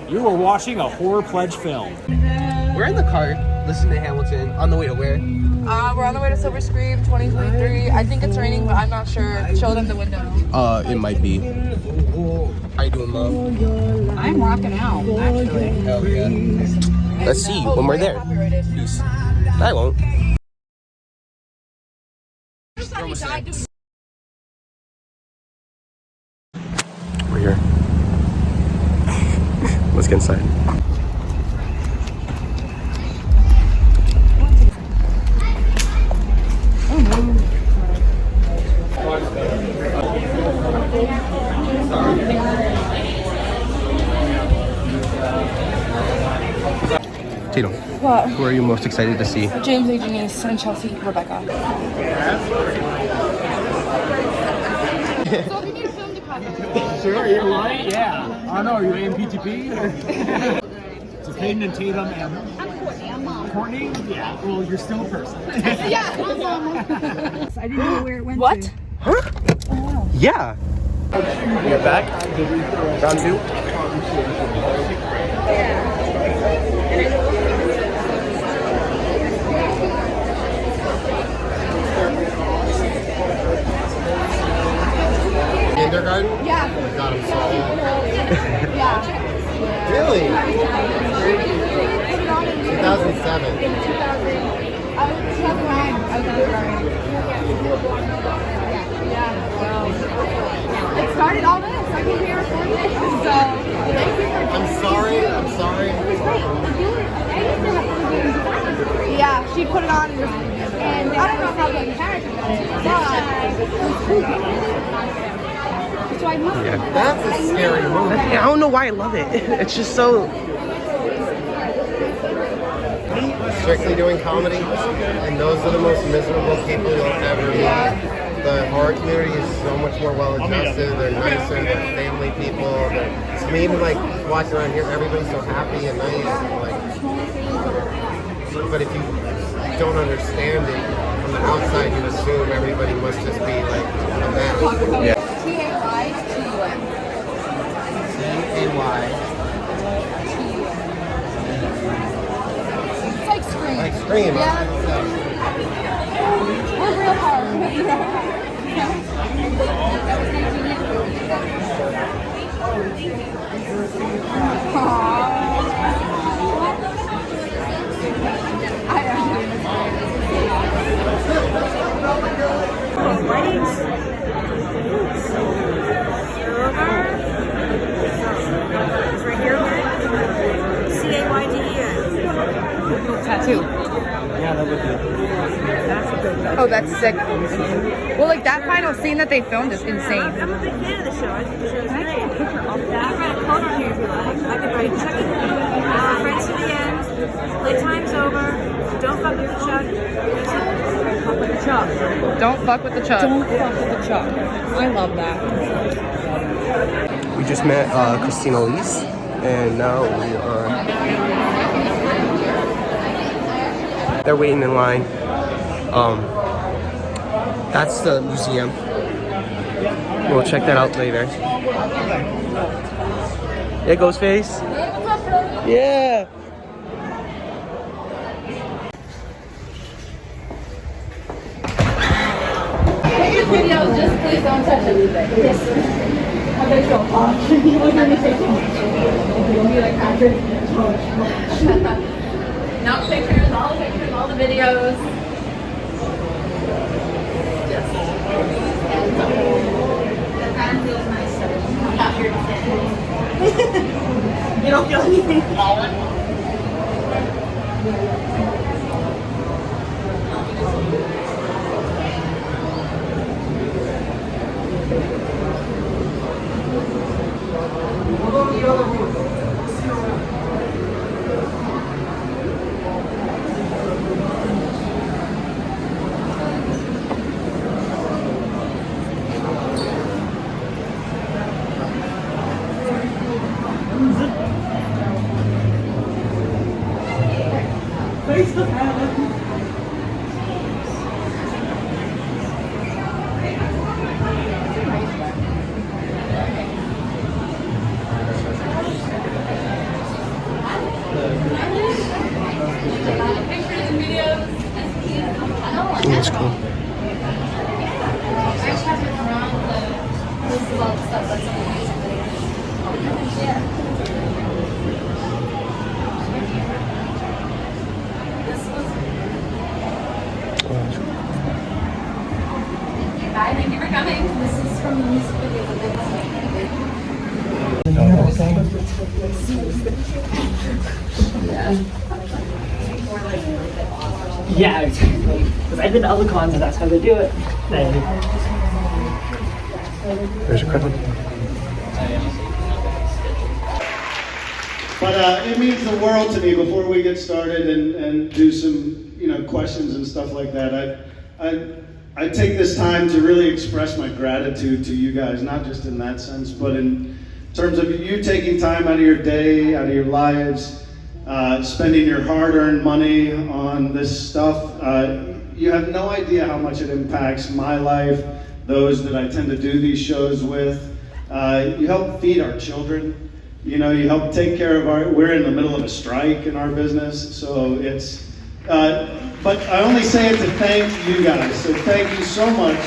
You were watching a horror pledge film. We're in the car, listening to Hamilton, on the way to where? We're on the way to Silver Scream 2023. I think it's raining, but I'm not sure. Show them the window. It might be. How you doing, Mom? I'm rocking out, actually. Hell yeah. Let's see when we're there. Peace. I won't. We're here. Let's get inside. Tatum, What? who are you most excited to see? James A. Janice and Chelsea Rebecca. So we need a film department. Sure, you're right. Yeah. I don't know. Are you AMPTP? So Peyton and Tatum and I'm Courtney. I'm Mom. Courtney. Yeah. Well, you're still a person. Yeah. I didn't know where it went What? to. Huh? Yeah. You're back. Round 2. Kindergarten? Yeah. Oh my god, I'm sorry. Yeah. Really? 2007. I was 2009. I was Yeah. It started all this. I came here for this. So thank you for. I'm sorry. Yeah, she put it on and I don't know how the character did it, but so I must. Yeah. That's a scary movie. I don't know why I love it. It's just so... Strictly doing comedy, and those are the most miserable people you'll ever meet. The horror community is so much more well-adjusted. They're nicer. They're family people. To me, even like walking around here, everybody's so happy and nice. But if you don't understand it from the outside, you assume everybody must just be like a mess. Yeah. T-A-Y. It's like Scream. Like Scream. Yeah. We're real hard. Tattoo. Oh, that's sick. Well, like that final scene that they filmed is insane. I'm a big fan of the show. I think the show is great. I can write a quote on here if you like. I could write Chuck friends to the end. Playtime's over. Don't fuck with the Chuck. Fuck with the Chuck. Don't fuck with the Chuck. Don't fuck with the Chuck. I love that. We just met Christina Elise, and now we are... They're waiting in line. That's the museum. We'll check that out later. Yeah, Ghostface. Yeah. Take your videos, just please don't touch anything. Yes. I bet you'll talk. You're going to say too much. You'll be like Patrick. No pictures, all the videos. You don't feel anything? Pictures and videos. That's cool. I just have it around this is all the stuff that's on the Bye, thank you for coming. This is from the music video Yeah, exactly. Because I've been to other cons and that's how they do it. There's a credit. But it means the world to me before we get started and do some, questions and stuff like that. I take this time to really express my gratitude to you guys, not just in that sense, but in terms of you taking time out of your day, out of your lives, spending your hard-earned money on this stuff. You have no idea how much it impacts my life, those that I tend to do these shows with. You help feed our children. You help take care of we're in the middle of a strike in our business, so it's, but I only say it to thank you guys. So thank you so much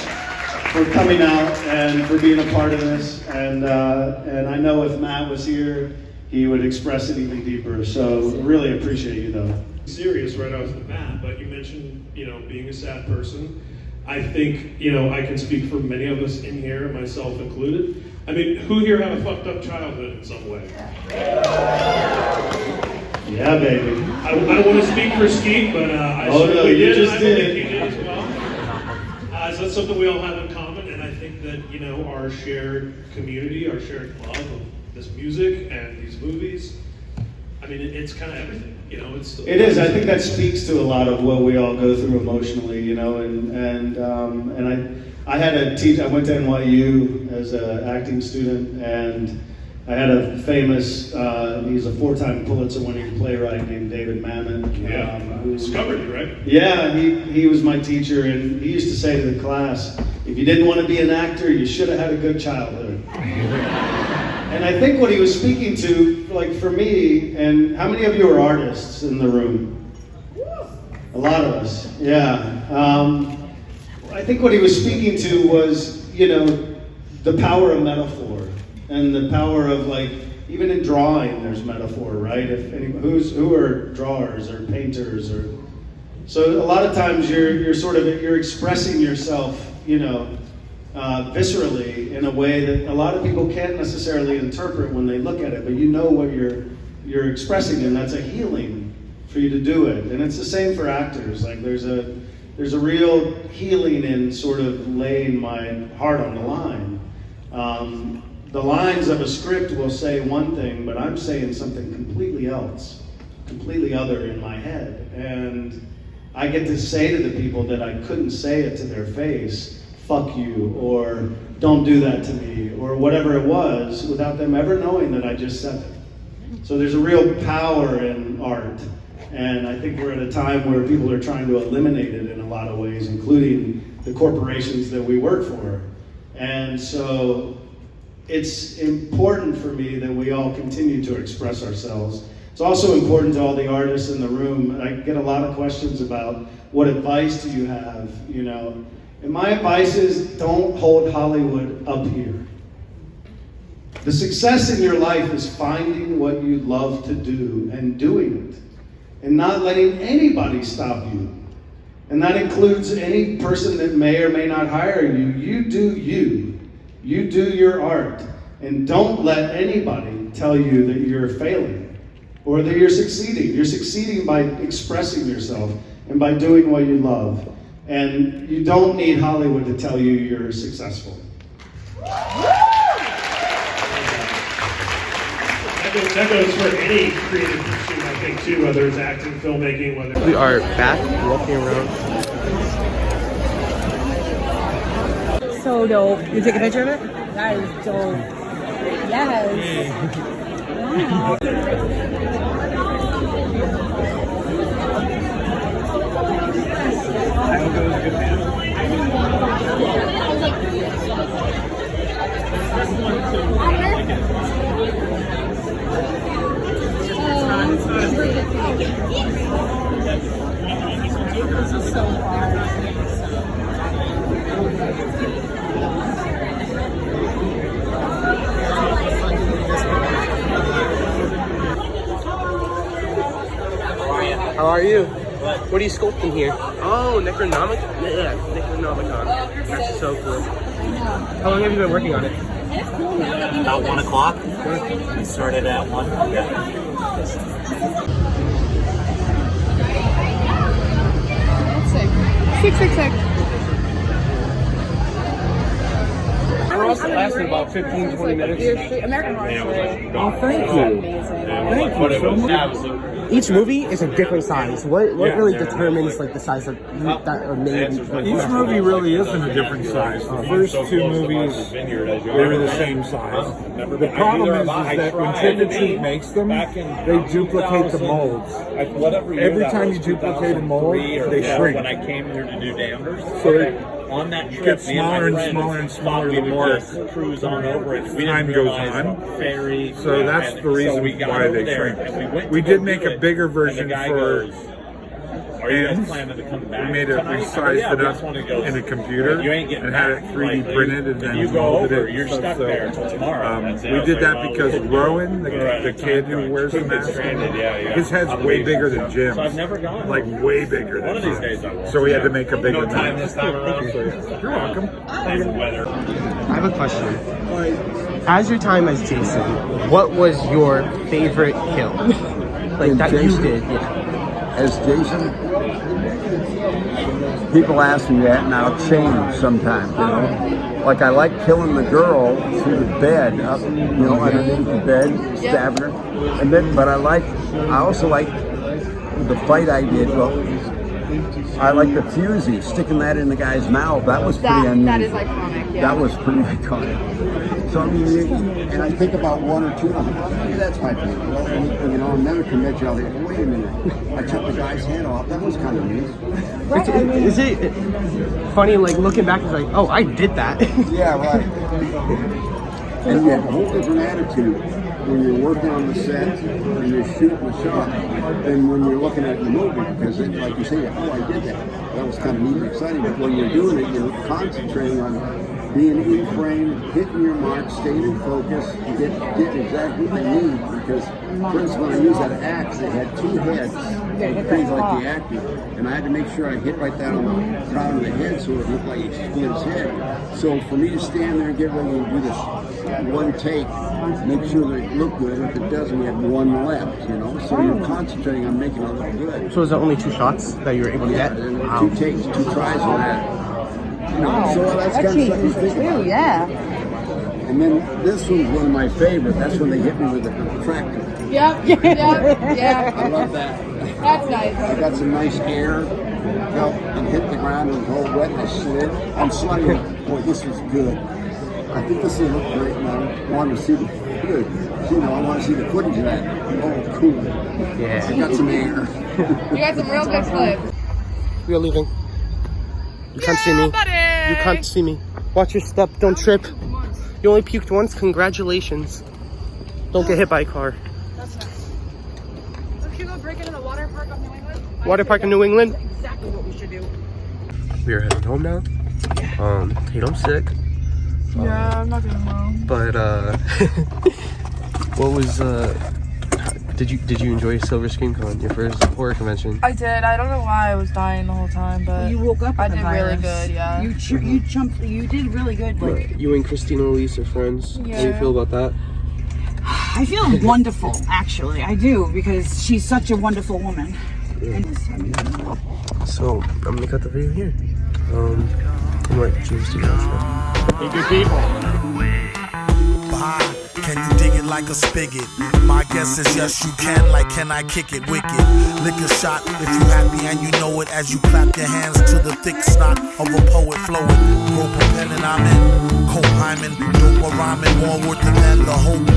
for coming out and for being a part of this. And I know if Matt was here, he would express it even deeper. So really appreciate you though. Serious right off the bat, but you mentioned, being a sad person. I think, I can speak for many of us in here, myself included. I mean, who here had a fucked up childhood in some way? Yeah, baby. I don't want to speak for Skeet, but I certainly did. I believe he did as well. So that's something we all have in common, and I think that, our shared community, our shared love of this music and these movies, I mean, it's kind of everything, It is. I think that speaks to a lot of what we all go through emotionally, and I had a teacher. I went to NYU as an acting student, and I had a famous. He's a 4-time Pulitzer-winning playwright named David Mamet. Yeah, discovered you, right? Yeah, he was my teacher, and he used to say to the class, "If you didn't want to be an actor, you should have had a good childhood." And I think what he was speaking to, like for me, and how many of you are artists in the room? A lot of us, yeah. I think what he was speaking to was, the power of metaphor and the power of even in drawing, there's metaphor, right? Who are drawers or painters or, so a lot of times you're expressing yourself, viscerally in a way that a lot of people can't necessarily interpret when they look at it, but what you're expressing, and that's a healing for you to do it. And it's the same for actors. Like there's a real healing in sort of laying my heart on the line. The lines of a script will say one thing, but I'm saying something completely else, completely other in my head. And I get to say to the people that I couldn't say it to their face, fuck you, or don't do that to me, or whatever it was, without them ever knowing that I just said it. So there's a real power in art. And I think we're at a time where people are trying to eliminate it in a lot of ways, including the corporations that we work for. And so it's important for me that we all continue to express ourselves. It's also important to all the artists in the room. I get a lot of questions about what advice do you have, And my advice is don't hold Hollywood up here. The success in your life is finding what you love to do and doing it, and not letting anybody stop you. And that includes any person that may or may not hire you. You do you. You do your art. And don't let anybody tell you that you're failing or that you're succeeding. You're succeeding by expressing yourself and by doing what you love. And you don't need Hollywood to tell you you're successful. That goes for any creative pursuit, I think, too, whether it's acting, filmmaking, whether... We are back walking around. So dope. You take a picture of it? That is dope. Yes. Wow. Oh, so hard. How are you? What are you sculpting here? Oh, Necronomicon? Yeah, Necronomicon. That's so cool. How long have you been working on it? About 1 o'clock. We started at 1. Yeah. Sick. We're also lasting about 15-20 minutes. American Horror Story. Oh, thank you. Thank you so much. Each movie is a different size. What really determines like the size of that are made? Each movie really isn't a different size. The first 2 movies, they were the same size. The problem is that when Chick makes them, they duplicate the molds. Every time you duplicate a mold, they shrink. When I came here to do Danvers, So they on that trip, get smaller and smaller and smaller the more cruise on over it. time goes on. Ferry, So that's the reason why they shrink. We did make a bigger version for Are you guys ends. planning to come back? We made it, we tonight? sized Yeah, it we up just wanna go. in a computer You ain't getting and had it back. 3D Like, printed and if then you go molded over, it. you're stuck there until tomorrow. That's it. We did that Like, because well, Rowan, the right. kid who wears the Get mask, stranded, yeah. his head's way bigger than Jim's. So I've never gone. Like way bigger than One of these Jim's. days I will. So we had to make a bigger No time mask. this time around. You're welcome. Thanks for the weather. I have a question. As your time as Jason, what was your favorite kill? Like that you did? Yeah. As Jason, people ask me that and I'll change sometimes, you know. Like I like killing the girl through the bed, up, you know, underneath the bed, stabbing her. And then, but I also like the fight I did. Well, I like the fusee, sticking that in the guy's mouth. That was pretty unusual. That is iconic, yeah. That was pretty iconic. So I mean, and I think about 1 or 2, and I'm like, hey, that's my favorite. Well, and, you know, another convention, I'll think, wait a minute, I cut the guy's head off. That was kind of neat. Is it funny, like looking back, it's like, oh, I did that. Yeah, right. And you have a whole different attitude when you're working on the set and you're shooting the shot than when you're looking at the movie, because then, like you say, oh, I did that. That was kind of neat and exciting. But when you're doing it, you're concentrating on being in frame, hitting your mark, staying in focus, and getting exactly what they need. Because, for instance, when I used that axe, they had 2 heads, things like the actor, and I had to make sure I hit right down on the crown of the head so it looked like he split his head. So for me to stand there and get ready to do this one take, make sure that it looked good. If it doesn't, we have 1 left, you know. So you're concentrating on making it look good. So was there only 2 shots that you were able to get? Yeah, 2 takes, 2 tries on that. You know, so that's kind of stuff you think about. Yeah. And then this one's one of my favorite. That's when they hit me with a tractor. Yep. Yeah. I love that. That's nice. I got some nice air, felt and hit the ground and it was all wet and I slid. I'm sliding. Boy, this was good. I think this will look great and I want to see the good. You know, I want to see the footage of that. Oh, cool. Yeah. I got some air. You got some real good clips. We are leaving. You can't see me. You can't see me. Watch your step. Don't trip. You only puked once. Congratulations. Don't get hit by a car. That's nice. So should we go break into the water park of New England? Water park in New England. That's exactly what we should do. We are heading home now. Tatum's sick. Yeah, I'm not doing well. But what was did you enjoy Silver Screen Con, your first horror convention? I did. I don't know why I was dying the whole time, but You woke up. I with did the really virus. good. Yeah. You did really good. Like You and Christina Elise are friends. How do you Yeah. feel about that? I feel wonderful, actually. I do, because she's such a wonderful woman. So I'm gonna cut the video here. I'm like, cheers to you. Hey, good people. Can you dig it like a spigot? My guess is yes, you can. Like, can I kick it wicked? Lick a shot if you happy and you know it as you clap your hands to the thick snot of a poet flowing. Rope pen and I'm in. Cold hymen, dope rhyming, more worth than the whole.